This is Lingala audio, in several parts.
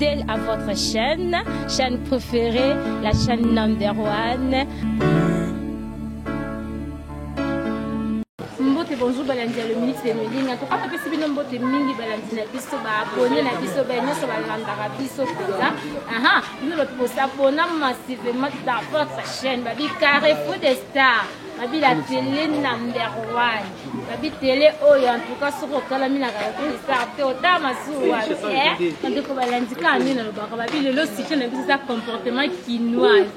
fidèle à votre chaîne préférée, la chaîne #1. Mbote bonjour balandi le ministre de Melinga to kapa pesi bino mbote mingi balandi na biso ba abonné na biso ba nyoso balanda biso pesa nous le pour s'abonner massivement dans votre chaîne babi Carrefour des Stars babi la télé #1 babi télé oyo en tout cas sur kala mina Carrefour des Stars te otama suwa quand ko balandi ka mina lo baka babi le site na biso sa comportement quinoise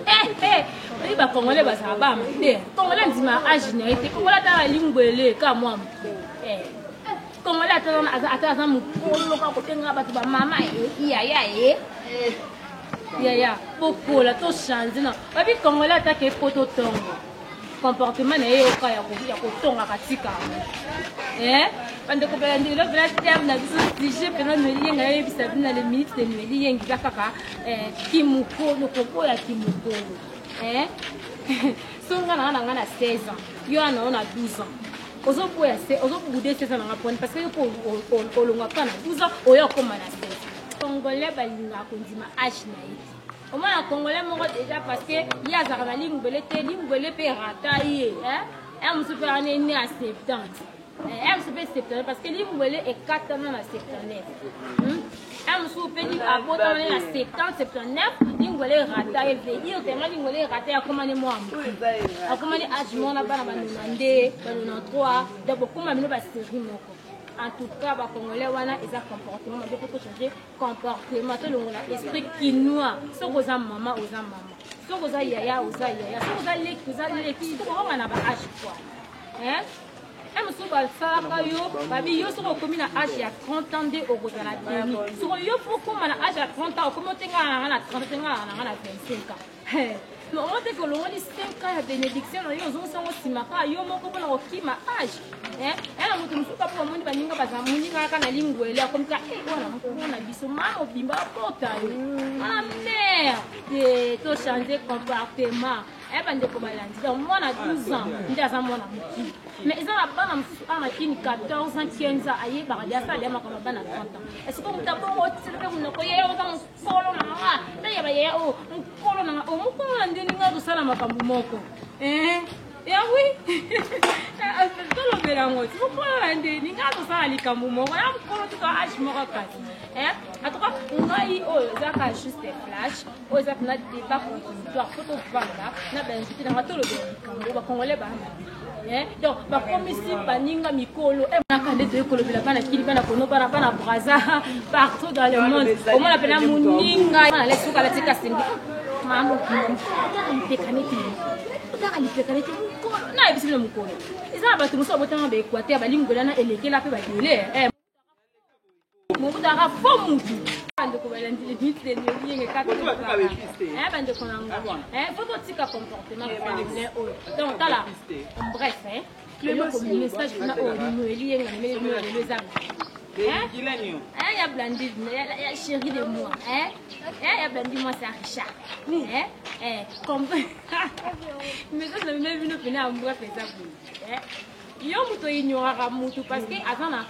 babi ba congolais ba sa ba te congolais ndima agina ete congolais ta lingwele ka moi congolais ata mukolo ka kotenga batu ba mama ya popola to changer non babi congolais ata ke poto tongo comportement na yo ka ya ko tonga katika bande ko bela ndilo bela terme na biso sujet pena Melinga yo bisa bina le ministre de Melinga kaka kimukolo koko ya kimukolo songa na 16 ans yo ana on a 12 ans ozo poya ozo bouder 16 ans na point parce que yo ko longa kana 12 ans oyo koma na 16 congolais balinga ko ndima âge na iti au moins congolais moko déjà parce que ya za na lingwele te lingwele pe rata ye super année né à 70 super 70 parce que lingwele est 4 ans na 79 super ni abota na 70 79 lingwele rata ye veut dire tellement lingwele rata ya komane moi akomane âge mona bana banonande banona 3 donc comment mino ba série moko. En tout cas, les Congolais, ils ont un comportement, mais il faut changer comportement. Tout le monde a l'esprit quinois. Si vous avez maman, vous avez maman. Si vous avez yaya, vous avez yaya. Si vous avez l'équipe, vous avez l'équipe. Si vous avez un âge, quoi. Si vous avez un âge à 30 ans, vous avez un demi. Si vous avez un âge à 30 ans, vous avez un 30 ans, 25 ans. Mais on dit que l'on a 5 ans de bénédiction, on a aussi marqué, on a aussi ma âge. Elle a montré que pour moi, il y a un lingua, il y a comme ça, on a dit, maman, bimba, porta, ma mère, de changer comportement. Elle va dire comment elle a dit, moi, on a 12 ans, il y a un mon ami. Mais ils ont la bonne en 14 ans, 15 ans, aïe, bah, il y a ça, il y a ma comme à 30 ans. Est-ce que vous avez bon, vous ne pouvez pas vous solo, là, il y a un colon, on dit, nous ça, la macambo moko. Ya oui, tout le monde est pourquoi on dit, nous avons ça, les cambo moko, on a un tout à âge moko. En tout cas, on a eu ça juste des flashs, on a des débats contradictoires, photo vanda, on a bien invité dans tout le cambo, on va congolais bah. Donc, ma commission baninga mikolo et ma candidate de colombie bana kili bana kono bana braza partout dans le monde. Au moins la pena muninga na lesu kala tika singi. Mambo pekaneti. Utaka lipekaneti mukolo. Na ebisile mukolo. Isa ba tumuso botama ba Equateur ba lingolana elekela pe ba dele. Mukutaka fo mutu. Bande ko balandi le but de Melinga kaka. Bande ko nanga. Faut tika comportement familial. Donc là bref, le message qu'on a au Melinga les amis. Il y a Blandine, il y a chérie de moi, il y a Blandine, moi c'est Richard. Comme mais ça c'est même une opinion à moi fait ça. Yo muto ignorera mutu parce que avant na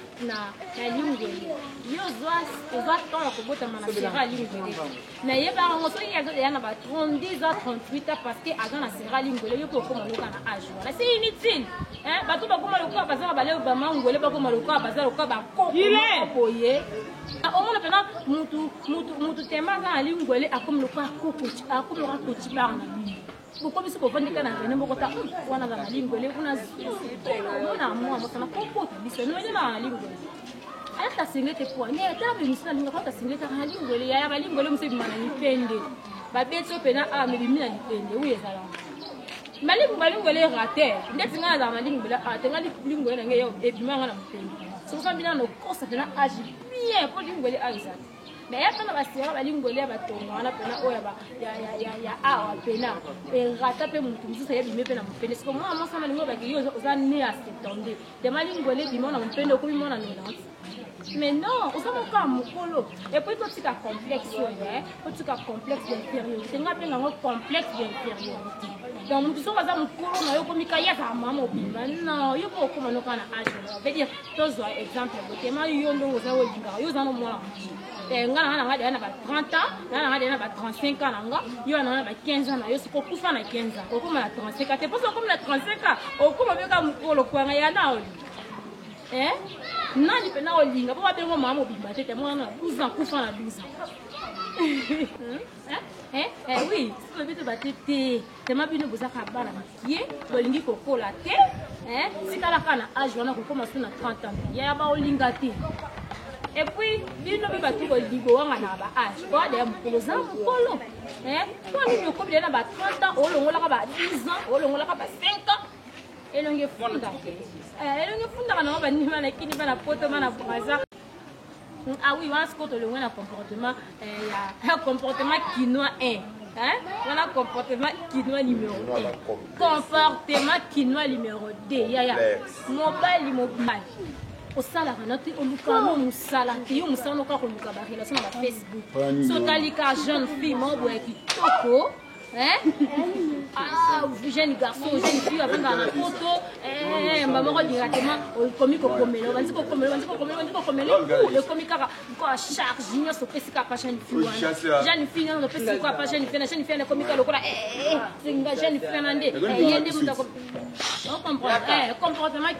lingwele yo zoa tona kobota mana sera lingwele na yeba ngoso ya na ba 30 ans 38 ans parce que avant na sera lingwele yo ko koma loka na âge wala c'est inutile bato ba koma loka bazala bale ba mangwele ba koma loka bazala loka ba kopoye au moins pena mutu tema na lingwele akom loka kokochi akom loka kochi ba na pourquoi vous pouvez pas dire que vous avez un lingua, vous avez un moi, vous avez un compote, vous avez un lingua. Alors, tu as signé tes poignets, tu as mis la lingua, tu as signé ta lingua, il y a un lingua, vous avez un pende. Babette, tu as un lingua, oui, ça va. Mais les lingua est raté. Dès que tu as un lingua, tu as un lingua, et puis tu as un pende. Si vous avez un cours, ça a agi bien pour lingua est exact. Mais il y a pas de série, les Congolais battent on a pena oya ba ya awa pena et rata pe mutu ça y a bimé pena pena c'est comme moi ça na lingo ba ki yo za né à septembre de malingolais bimé na mpendo ko bimé na 90 mais non on s'en pas mukolo et puis tout ça complexe tout ça complexe d'infériorité nga pe na complexe d'infériorité donc tu sors à mon cours na yo komi kaya za mama obima non yo ko koma no kana âge veut dire tozo exemple botema yo ndongo za olinga yo za no mwana ngana ngana na ba 30 ans ngana na ba 35 ans nanga yo na ba 15 ans na yo siko kufa na 15 ans okoma na 35 ans te poso comme na 35 ans okoma beka mukolo kwa ya na oli nani pe na olinga po ba bengo mama obima te mwana 12 ans kufa na 12 ans oui, si le but de battre, c'est ma bine bouza kabala qui est, bolingi koko la te, si t'as la canne âge, on a commencé à 30 ans, il y a pas olingati. Et puis, il ne peut pas tout bolingo à âge, quoi, des mousins, polo, toi, nous, comme il y a 30 ans, on l'a pas 10 ans, on l'a pas 5 ans, et l'on est funda. Et l'on est funda, on va n'y aller qui n'est pas la pote, man à braza. Ah oui, on se compte le comportement, il y a un comportement quinois 1. On a un comportement quinois numéro 1. Comportement quinois numéro 2. Il y a mobile. Au salaire, on a un salaire. Il y a un salaire qui est sur Facebook. So, talika jeune fille, moi, qui toko. Ah, jeune garçon, jeune fille, avant dans la photo, maman directement, au comique au comélé, on dit qu'au comélé, le comique a charge, il y a ce petit capa jeune fille, jeune fille, on peut se quoi, jeune fille, le comique, le cola, c'est une jeune fille, il y a des on comprend, comportement qui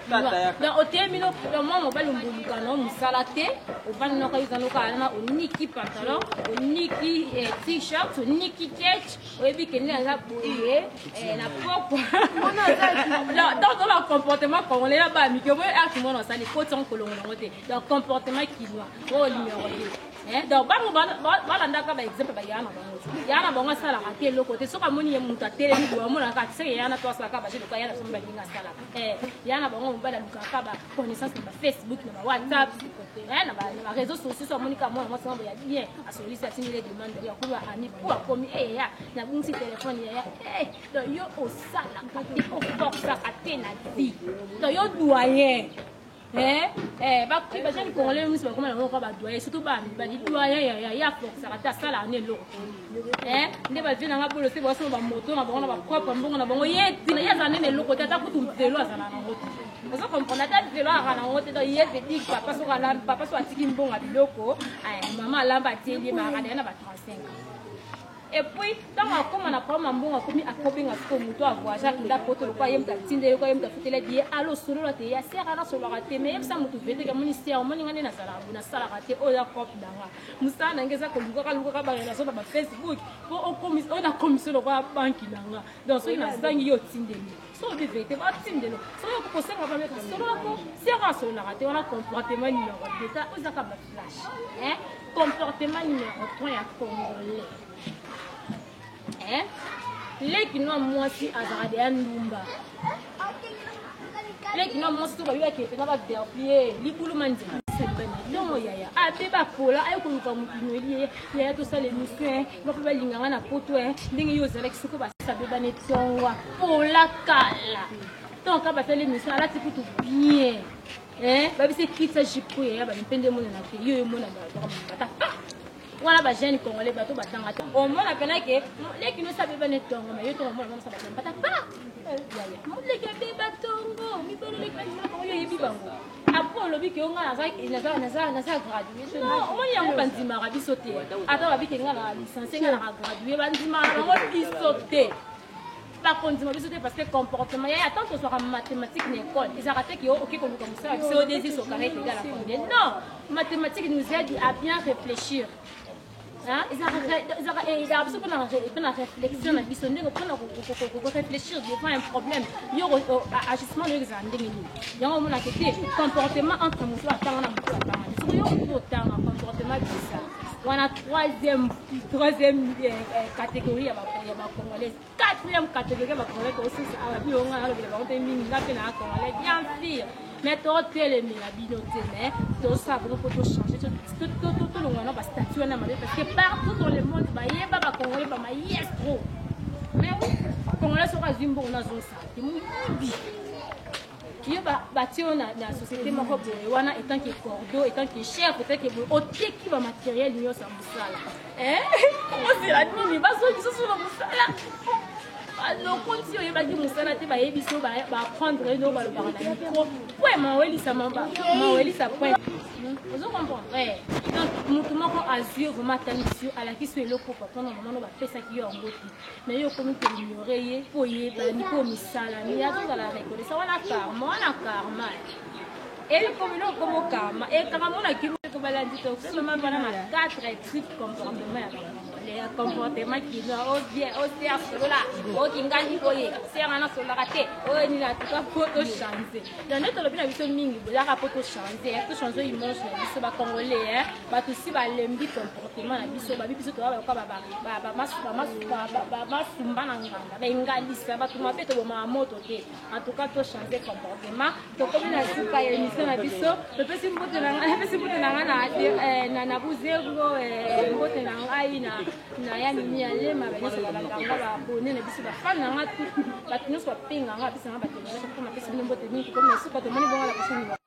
dans au terminal, le moment où on va nous salater, on va nous faire un niki pantalon, un niki t-shirt, un niki catch, que nous avons bouillé na propre dans le comportement qu'on est là-bas mais que vous êtes tout le monde ça les côtés en colon dans le comportement qui doit oh l'ignorer donc voilà d'accord par exemple yana bonga sala raté le côté so comme ni muta télé ni bo mona ka c'est yana toi ça ka ba je ko yana so mbali ngasala yana bonga mbala lukaka ba connaissance na Facebook na WhatsApp na ba réseaux sociaux so monika moi ça ya bien à solliciter les demandes ya ko ani pour comme ya na bunsi téléphone ya donc yo au sala ka ti au force ka tena vie donc yo doyen ba jeune congolais musi ba koma na ko ba doyen surtout ba di doyen ya force ka ta sala ne lo nde ba vina nga bolo se ba so ba moto na ba propre mbongo na bango yeti na ya za ne lo ko ta ku tumtelo azana na moto ozo comprendre ta velo ara na moto do ye petit papa so atiki mbongo biloko maman lamba tieli ma ra na ba 35 ans. Et puis, dans ma comme on a pas mambo, on a commis à coping à ce qu'on doit avoir. Jacques, il a porté le coyem d'Atinde, le coyem d'Afrique, il a dit allo solo la théa, c'est rare sur la raté, mais ça m'a tout fait, que mon ministère, on m'a dit na sala raté, on a cop d'anga. Moussa n'a qu'à comme Luka Barrela sur Facebook, pour on a commis le roi banque d'anga. Donc, ce qui n'a pas eu Tinde. So de vérité, va Tinde. So on peut se faire avec solo la co, c'est rare sur la raté, on a comportement numéro 2, on a comme flash. Comportement numéro 3 à congolais. Les qui n'ont moins si à un numba. Les qui n'ont moins si tu vas y aller, tu vas déplier, les boulots mandis. Non, yaya. Ah, débat pour là, aïe, qu'on va mouiller, il y a tout ça, les muscles, on va pas l'ingar na poto, l'ingi aux élections, ça va être ton pour la cala. Donc, on va faire les muscles, là, tu peux tout bien. Bah, c'est qui ça, j'y peux, bah, il peine de mon avis, il y a mon avis. Voilà, bah, jeune congolais, bateau, batanga. Au moins, la peine que les qui ne savent pas nettoyer, mais ils ont moins de savoir pas. Les qui ont batongo, mais pas les qui ont après, le bic, on a gradué. Non, on y a un bandima à sauter. Attends, la bic, on a licencié, on a gradué, bandima à sauter. Par contre, parce que le comportement, il y a tant que ce soit en mathématiques dans l'école, ils ont raté qu'il y a OK comme ça, c'est au désir au carré égal à combien. Non, mathématiques nous aide à bien réfléchir. Ils ont absolument une réflexion, ils ont réfléchir devant un problème. Il y a un agissement de l'examen. Il y a un comportement entre nous, il y a un comportement bizarre. On a troisième catégorie, il y a Congolais. Quatrième catégorie, il y a Congolais aussi. On a bien pire. Mais tu as les binotés, mais tu as ça pour changer. Tout le monde a statut à la parce que partout dans le monde, il y a des Congolais, il y a trop. Mais oui, Congolais sont Zimbo, on a ça. Il y a la société, étant que cordeau, étant que chef, étant que au pied qui va matériel, il y a ça. Comment c'est la nuit, il va sortir sur le moussala. alors quand il y a des moussala te ba yebiso ba prendre no ba le micro ouais maweli ça point vous comprenez donc mutu moko azio vraiment tension à la question le ko papa non maman ba pesa ki yo ngoti mais yo comme te ignorer ye po ye ba ni ko misala ni ya dans la récolte ça wana karma et comme non comme karma et quand on a qui ko balandi to seulement bana ma 4 types comportement les comportements qui sont bien au cercle là au kingali boye c'est un autre raté au ni la tout photo changer dans notre bien vision mingi la photo changer tout changer image na biso ba congolais ba tout si ba lembi comportement na biso ba biso to ba masumba na nganga ba ingalisa ba tout mapeto bo ma moto te en tout cas to changer comportement to comme na suka ya émission na biso to pesi mbote na ngana na buzego mbote na ngai na ya nini ya lema ba nyonso balanganga ba abonné na biso bafana nga tu bato nyonso bapenganga bapesanga bato nyonso mpona pesa bino mbote mingi komi na suka tomoni bongo na kosenga